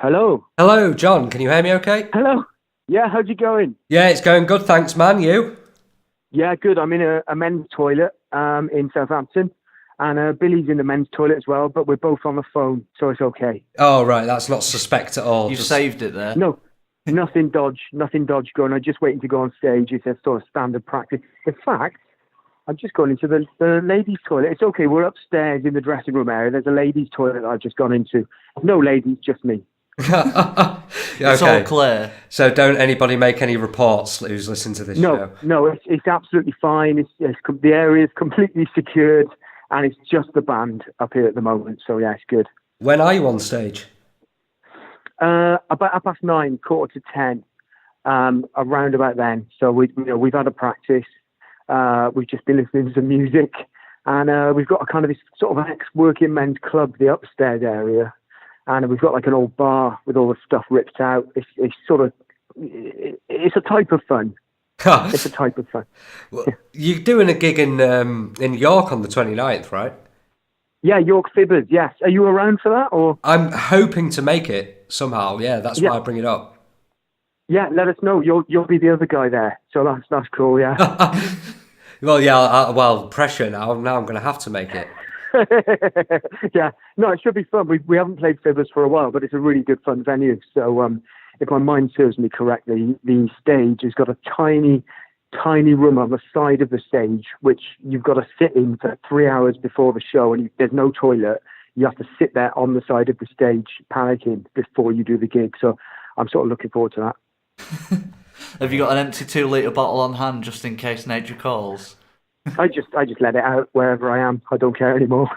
Hello. Hello, John. Can you hear me okay? Hello. Yeah, how's it going? Yeah, it's going good, thanks, man. You? Yeah, good. I'm in a men's toilet in Southampton, and Billy's in the men's toilet as well, but we're both on the phone, so it's okay. Oh, right. That's not suspect at all. You've Just saved it there. No, nothing dodge going. I'm just waiting to go on stage. It's a sort of standard practice. In fact, I'm just going into the ladies' toilet. It's okay. We're upstairs in the dressing room area. There's a ladies' toilet that I've just gone into. No ladies, just me. It's all clear. So don't anybody make any reports who's listening to this show. No, it's absolutely fine. The area is completely secured, and it's just the band up here at the moment. So yeah, it's good. When are you on stage? About 9:30, 9:45, around about then. So we've had a practice. We've just been listening to some music, and we've got a kind of this sort of ex-working men's club, the upstairs area. And we've got like an old bar with all the stuff ripped out. It's a type of fun. It's a type of fun. Well, you're doing a gig in York on the 29th, right? Yeah, York Fibbers, yes. Are you around for that? Or I'm hoping to make it somehow. Yeah, that's why I bring it up. Yeah, let us know. You'll be the other guy there. So that's cool, yeah. Well, yeah, pressure now. Now I'm going to have to make it. Yeah, no, it should be fun. We haven't played Fibbers for a while, but it's a really good fun venue. So if my mind serves me correctly, the stage has got a tiny room on the side of the stage, which you've got to sit in for 3 hours before the show, and there's no toilet. You have to sit there on the side of the stage panicking before you do the gig. So I'm sort of looking forward to that. Have you got an empty 2-litre bottle on hand just in case nature calls? I just let it out wherever I am. I don't care anymore.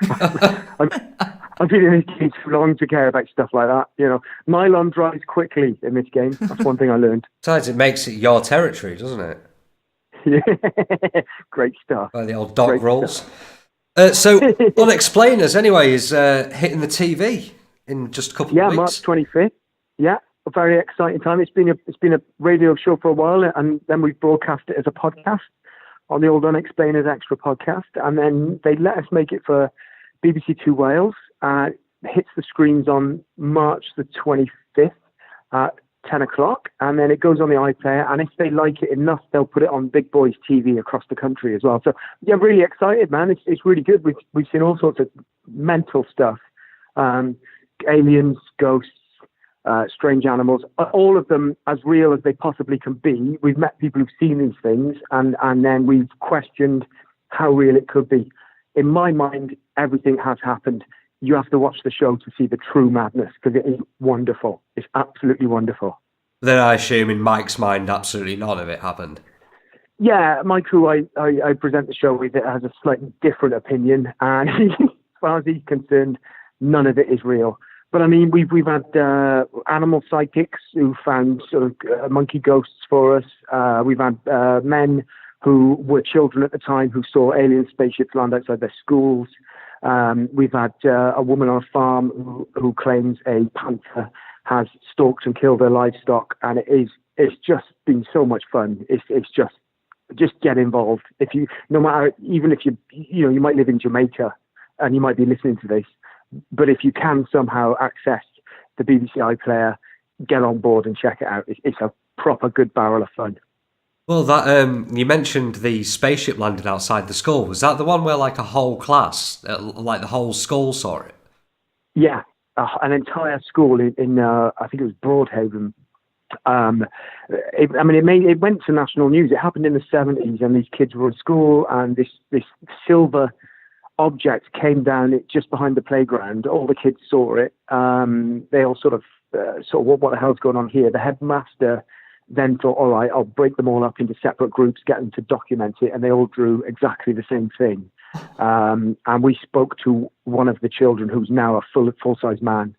I've been in this game too long to care about stuff like that. You know, nylon dries quickly in this game. That's one thing I learned. Besides, it makes it your territory, doesn't it? Yeah, great stuff. By the old dog rolls. So, Unexplainers, anyway, is hitting the TV in just a couple of weeks. Yeah, March 25th. Yeah, a very exciting time. It's been a radio show for a while, and then we broadcast it as a podcast on the old Unexplainers Extra podcast, and then they let us make it for BBC Two Wales. It hits the screens on March the 25th at 10 o'clock, and then it goes on the iPlayer, and if they like it enough, they'll put it on Big Boys TV across the country as well. So, yeah, really excited, man. It's really good. We've seen all sorts of mental stuff. Aliens, ghosts, strange animals, all of them as real as they possibly can be. We've met people who've seen these things, and then we've questioned how real it could be. In my mind, everything has happened. You have to watch the show to see the true madness, because it is wonderful. It's absolutely wonderful. Then I assume in Mike's mind, absolutely none of it happened. Yeah, Mike, who I present the show with, has a slightly different opinion, and as far as he's concerned, none of it is real. But I mean, we've had animal psychics who found sort of monkey ghosts for us. We've had men who were children at the time who saw alien spaceships land outside their schools. We've had a woman on a farm who claims a panther has stalked and killed her livestock, and it's just been so much fun. It's just get involved. Even if you might live in Jamaica and you might be listening to this. But if you can somehow access the BBC iPlayer, get on board and check it out. It's a proper good barrel of fun. Well, that you mentioned the spaceship landed outside the school. Was that the one where like a whole class, like the whole school saw it? Yeah, an entire school in I think it was Broadhaven. It went to national news. It happened in the 70s, and these kids were at school, and this silver object came down just behind the playground. All the kids saw it. They all sort of what the hell's going on here? The headmaster then thought, all right, I'll break them all up into separate groups, get them to document it, and they all drew exactly the same thing. And we spoke to one of the children who's now a full-size man,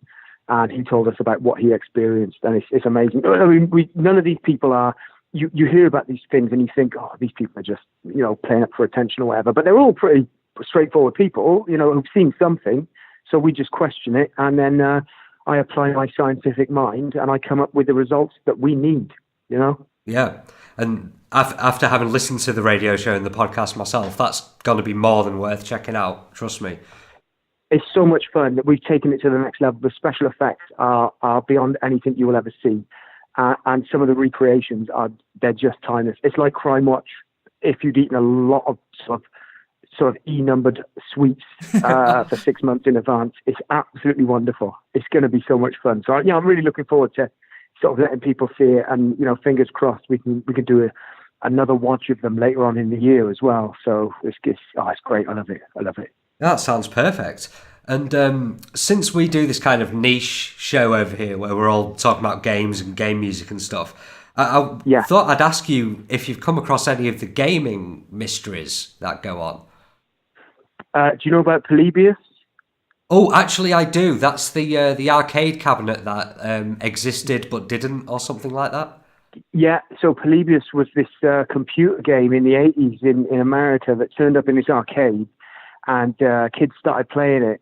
and he told us about what he experienced, and it's amazing. I mean, none of these people are. You hear about these things and you think, oh, these people are just playing up for attention or whatever, but they're all pretty straightforward people, who've seen something. So we just question it, and then I apply my scientific mind, and I come up with the results that we need. Yeah, and after having listened to the radio show and the podcast myself, that's going to be more than worth checking out. Trust me. it's so much fun that we've taken it to the next level. The special effects are beyond anything you will ever see. And some of the recreations they're just timeless. It's like Crime Watch if you'd eaten a lot of sort of E-numbered sweets for 6 months in advance. It's absolutely wonderful. It's going to be so much fun. So I'm really looking forward to sort of letting people see it, and fingers crossed we can do another watch of them later on in the year as well. So it's great. I love it. That sounds perfect. And since we do this kind of niche show over here where we're all talking about games and game music and stuff, I thought I'd ask you if you've come across any of the gaming mysteries that go on. Do you know about Polybius? Oh, actually, I do. That's the arcade cabinet that existed but didn't, or something like that. Yeah, so Polybius was this computer game in the 80s in America that turned up in this arcade, and kids started playing it,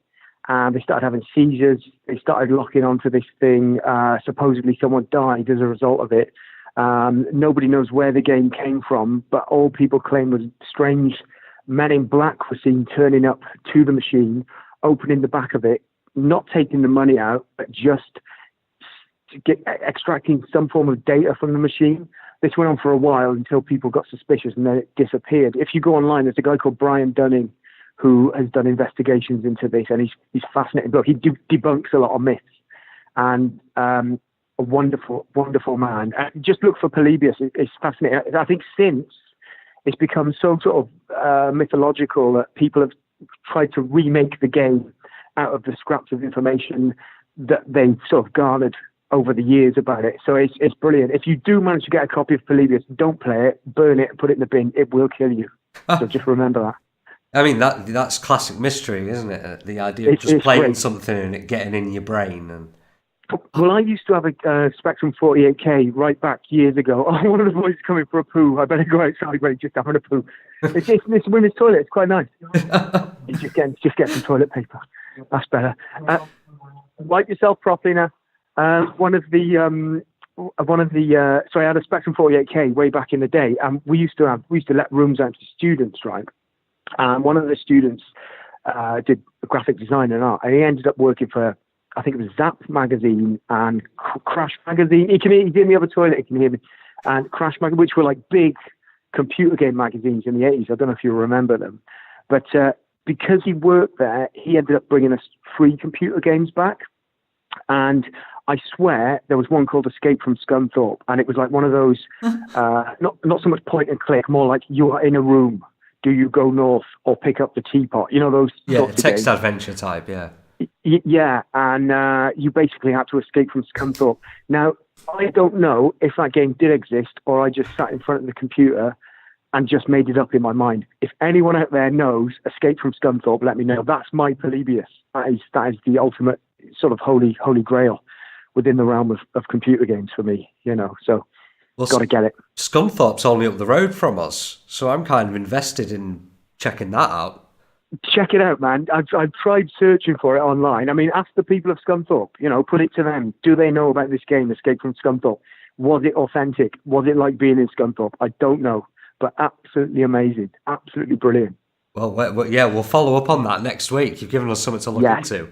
and they started having seizures. They started locking onto this thing. Supposedly someone died as a result of it. Nobody knows where the game came from, but all people claim was strange men in black were seen turning up to the machine, opening the back of it, not taking the money out, but just extracting some form of data from the machine. This went on for a while until people got suspicious, and then it disappeared. If you go online, there's a guy called Brian Dunning who has done investigations into this, and he's fascinating. But he debunks a lot of myths, and a wonderful, wonderful man. Just look for Polybius. It's fascinating. I think since it's become so sort of mythological that people have tried to remake the game out of the scraps of information that they've sort of garnered over the years about it. So it's brilliant. If you do manage to get a copy of Polybius, don't play it, burn it, and put it in the bin. It will kill you. So just remember that. I mean, that's classic mystery, isn't it? The idea of just playing great. Something and it getting in your brain. And well, I used to have a Spectrum 48K right back years ago. Oh, one of the boys is coming for a poo. I better go outside when he's just having a poo. It's a women's toilet. It's quite nice. You just get some toilet paper. That's better. Wipe yourself properly now. So I had a Spectrum 48K way back in the day, and we used to let rooms out to students, right? And one of the students did graphic design and art, and he ended up working for, I think it was Zap magazine and Crash magazine. He's in the other toilet, he can hear me. And Crash magazine, which were like big computer game magazines in the 80s. I don't know if you remember them, but because he worked there, he ended up bringing us free computer games back. And I swear there was one called Escape from Scunthorpe, and it was like one of those, not so much point and click, more like you are in a room. Do you go north or pick up the teapot? Those text adventure type, yeah. Yeah, and you basically had to escape from Scunthorpe. Now, I don't know if that game did exist or I just sat in front of the computer and just made it up in my mind. If anyone out there knows Escape from Scunthorpe, let me know. That's my Polybius. That is the ultimate sort of holy grail within the realm of computer games for me, so got to get it. Scunthorpe's only up the road from us, so I'm kind of invested in checking that out. Check it out, man. I've tried searching for it online. I mean, ask the people of Scunthorpe, put it to them. Do they know about this game, Escape from Scunthorpe? Was it authentic? Was it like being in Scunthorpe? I don't know, but absolutely amazing. Absolutely brilliant. Well, we'll follow up on that next week. You've given us something to look into.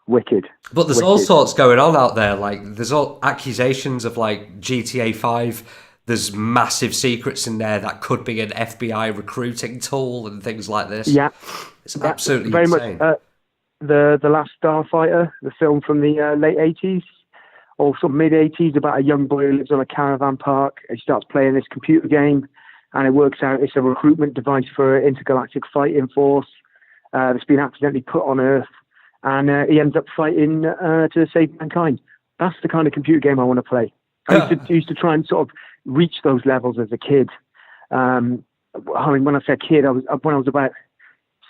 Wicked. But there's all sorts going on out there. Like, there's all accusations of like GTA 5. There's massive secrets in there that could be an FBI recruiting tool and things like this. Yeah, it's absolutely very insane. Much. The Last Starfighter, the film from the late 80s, or some mid 80s, about a young boy who lives on a caravan park. He starts playing this computer game, and it works out it's a recruitment device for an intergalactic fighting force that's been accidentally put on Earth. And he ends up fighting to save mankind. That's the kind of computer game I want to play. I used to try and sort of reach those levels as a kid. I mean, when I say kid, when I was about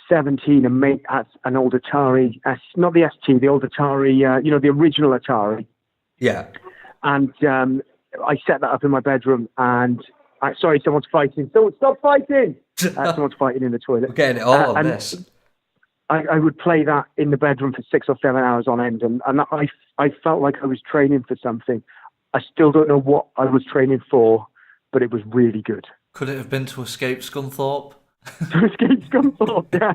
17, a mate had an old Atari, not the ST, the old Atari, the original Atari. Yeah. And I set that up in my bedroom, and sorry, someone's fighting. Someone stop fighting! Someone's fighting in the toilet. We're getting it all on this. I would play that in the bedroom for 6 or 7 hours on end, and I felt like I was training for something. I still don't know what I was training for, but it was really good. Could it have been to escape Scunthorpe? To escape Scunthorpe, yeah.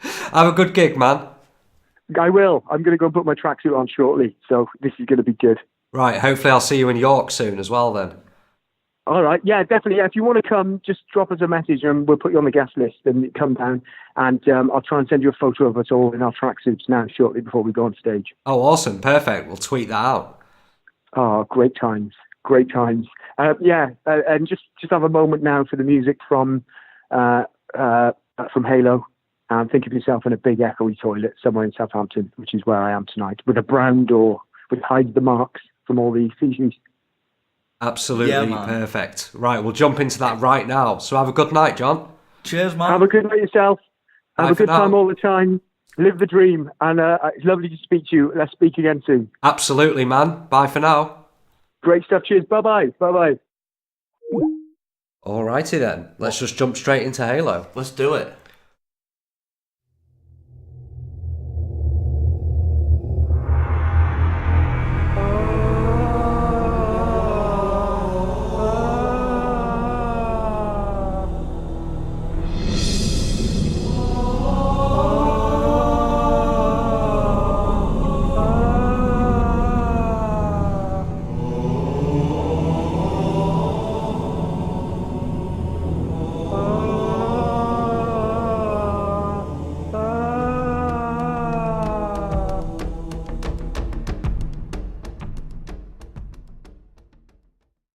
Have a good gig, man. I will. I'm going to go and put my tracksuit on shortly, so this is going to be good. Right, hopefully I'll see you in York soon as well then. All right, yeah, definitely. Yeah, if you want to come, just drop us a message and we'll put you on the guest list and come down. And I'll try and send you a photo of us all in our tracksuits now shortly before we go on stage. Oh, awesome. Perfect. We'll tweet that out. Oh, great times. Great times. And just have a moment now for the music from Halo. Think of yourself in a big echoey toilet somewhere in Southampton, which is where I am tonight, with a brown door which hides the marks from all the feces. Absolutely perfect. Right, we'll jump into that right now. So have a good night, John. Cheers, man. Have a good night yourself. Have a good time all the time. Live the dream. And it's lovely to speak to you. Let's speak again soon. Absolutely, man. Bye for now. Great stuff. Cheers. Bye-bye. Bye-bye. Alrighty then. Let's just jump straight into Halo. Let's do it.